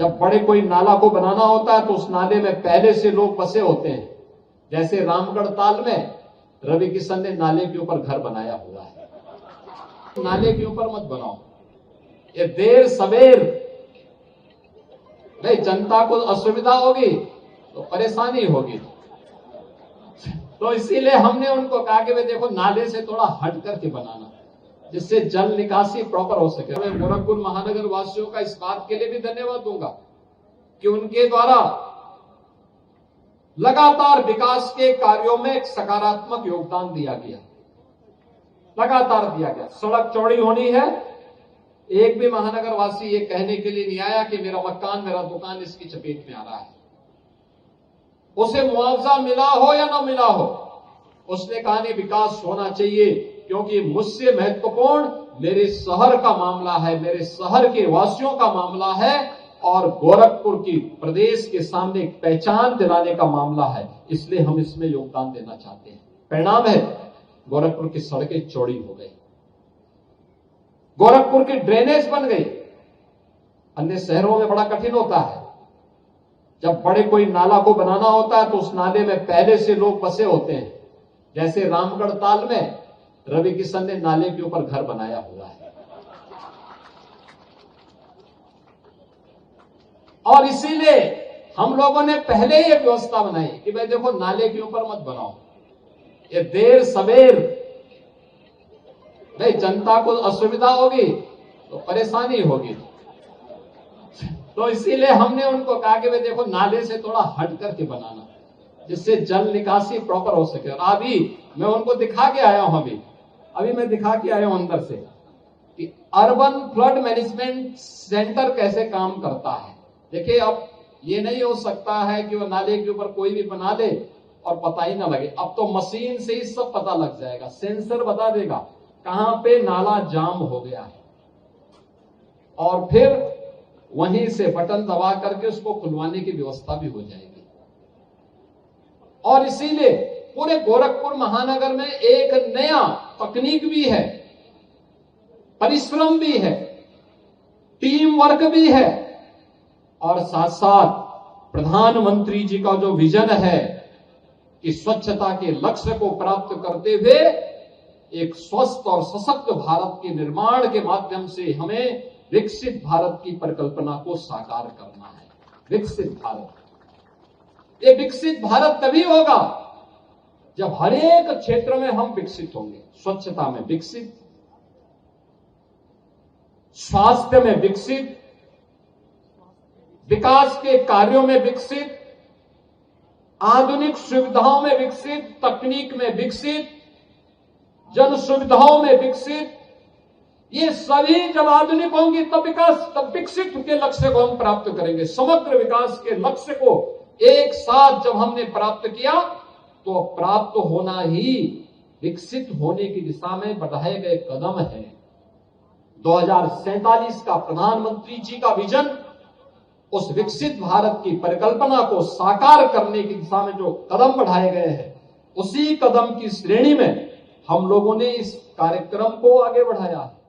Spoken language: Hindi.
जब बड़े कोई नाला को बनाना होता है तो उस नाले में पहले से लोग बसे होते हैं। जैसे रामगढ़ ताल में रवि किशन ने नाले के ऊपर घर बनाया हुआ है। नाले के ऊपर मत बनाओ, ये देर सवेर भाई जनता को असुविधा होगी तो परेशानी होगी। तो इसीलिए हमने उनको कहा कि भाई देखो नाले से थोड़ा हट करके बनाना, जिससे जल निकासी प्रॉपर हो सके। मैं गोरखपुर महानगर वासियों का इस बात के लिए भी धन्यवाद दूंगा कि उनके द्वारा लगातार विकास के कार्यों में एक सकारात्मक योगदान दिया गया, लगातार दिया गया। सड़क चौड़ी होनी है, एक भी महानगर वासी ये कहने के लिए नहीं आया कि मेरा मकान मेरा दुकान इसकी चपेट में आ रहा है। उसे मुआवजा मिला हो या ना मिला हो, उसने कहा नहीं विकास होना चाहिए, क्योंकि मुझसे महत्वपूर्ण मेरे शहर का मामला है, मेरे शहर के वासियों का मामला है और गोरखपुर की प्रदेश के सामने एक पहचान दिलाने का मामला है, इसलिए हम इसमें योगदान देना चाहते हैं। परिणाम है गोरखपुर की सड़कें चौड़ी हो गई, गोरखपुर की ड्रेनेज बन गई। अन्य शहरों में बड़ा कठिन होता है, जब बड़े कोई नाला को बनाना होता है तो उस नाले में पहले से लोग बसे होते हैं। जैसे रामगढ़ ताल में रवि किशन ने नाले के ऊपर घर बनाया हुआ है। और इसीलिए हम लोगों ने पहले ही एक व्यवस्था बनाई कि भाई देखो नाले के ऊपर मत बनाओ, ये देर सवेर भाई जनता को असुविधा होगी तो परेशानी होगी। तो इसीलिए हमने उनको कहा कि भाई देखो नाले से थोड़ा हट करके बनाना, जिससे जल निकासी प्रॉपर हो सके। और अभी मैं उनको दिखा के आया हूं, अभी मैं दिखा के आया हूं अंदर से कि अर्बन फ्लड मैनेजमेंट सेंटर कैसे काम करता है। देखिए अब ये नहीं हो सकता है कि वो नाले के ऊपर कोई भी बना दे और पता ही ना लगे। अब तो मशीन से ही सब पता लग जाएगा, सेंसर बता देगा कहां पे नाला जाम हो गया है और फिर वहीं से बटन दबा करके उसको खुलवाने की व्यवस्था भी हो जाएगी। और इसीलिए पूरे गोरखपुर महानगर में एक नया तकनीक भी है, परिश्रम भी है, टीम वर्क भी है और साथ साथ प्रधानमंत्री जी का जो विजन है कि स्वच्छता के लक्ष्य को प्राप्त करते हुए एक स्वस्थ और सशक्त भारत के निर्माण के माध्यम से हमें विकसित भारत की परिकल्पना को साकार करना है। विकसित भारत, ये विकसित भारत तभी होगा जब हर एक क्षेत्र में हम विकसित होंगे। स्वच्छता में विकसित, स्वास्थ्य में विकसित, विकास के कार्यों में विकसित, आधुनिक सुविधाओं में विकसित, तकनीक में विकसित, जन सुविधाओं में विकसित। ये सभी जब आधुनिक होंगी तब विकास, तब विकसित के लक्ष्य को हम प्राप्त करेंगे। समग्र विकास के लक्ष्य को एक साथ जब हमने प्राप्त किया तो प्राप्त होना ही विकसित होने की दिशा में बढ़ाए गए कदम है। 2047 का प्रधानमंत्री जी का विजन, उस विकसित भारत की परिकल्पना को साकार करने की दिशा में जो कदम बढ़ाए गए हैं, उसी कदम की श्रेणी में हम लोगों ने इस कार्यक्रम को आगे बढ़ाया है।